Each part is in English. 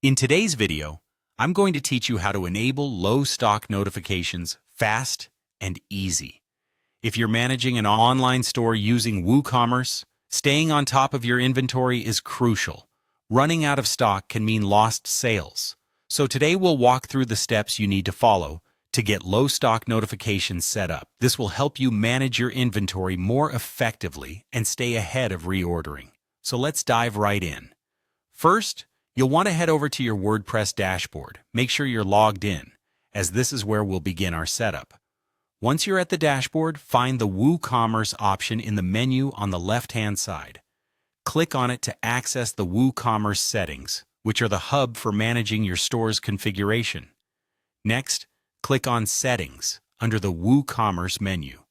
In today's video, I'm going to teach you how to enable low stock notifications fast and easy. If you're managing an online store using WooCommerce, staying on top of your inventory is crucial. Running out of stock can mean lost sales. So today we'll walk through the steps you need to follow to get low stock notifications set up. This will help you manage your inventory more effectively and stay ahead of reordering. So let's dive right in. First, you'll want to head over to your WordPress dashboard. Make sure you're logged in, as this is where we'll begin our setup. Once you're at the dashboard, find the WooCommerce option in the menu on the left-hand side. Click on it to access the WooCommerce settings, which are the hub for managing your store's configuration. Next, click on Settings under the WooCommerce menu.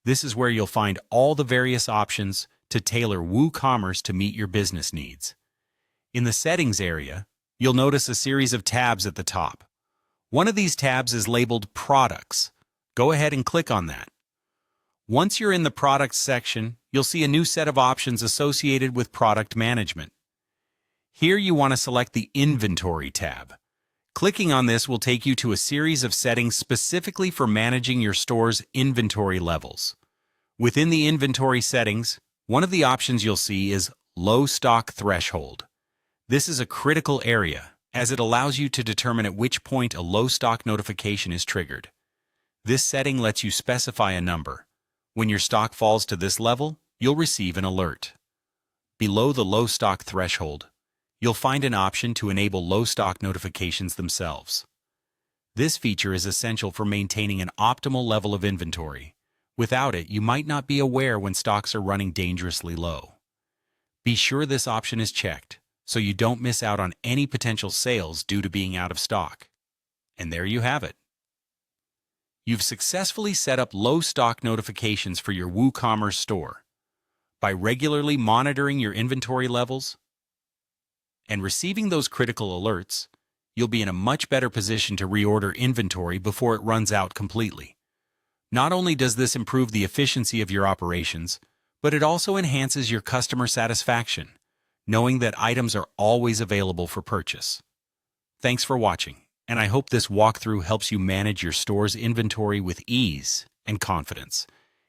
This is where you'll find all the various options to tailor WooCommerce to meet your business needs. In the Settings area, you'll notice a series of tabs at the top. One of these tabs is labeled Products. Go ahead and click on that. Once you're in the Products section, you'll see a new set of options associated with product management. Here you want to select the Inventory tab. Clicking on this will take you to a series of settings specifically for managing your store's inventory levels. Within the inventory settings, one of the options you'll see is Low Stock Threshold. This is a critical area, as it allows you to determine at which point a low stock notification is triggered. This setting lets you specify a number. When your stock falls to this level, you'll receive an alert. Below the low stock threshold, you'll find an option to enable low stock notifications themselves. This feature is essential for maintaining an optimal level of inventory. Without it, you might not be aware when stocks are running dangerously low. Be sure this option is checked, so you don't miss out on any potential sales due to being out of stock. And there you have it. You've successfully set up low stock notifications for your WooCommerce store. By regularly monitoring your inventory levels and receiving those critical alerts, you'll be in a much better position to reorder inventory before it runs out completely. Not only does this improve the efficiency of your operations, but it also enhances your customer satisfaction, knowing that items are always available for purchase. Thanks for watching, and I hope this walkthrough helps you manage your store's inventory with ease and confidence.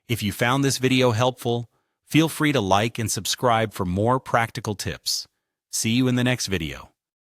If you found this video helpful, feel free to like and subscribe for more practical tips. See you in the next video.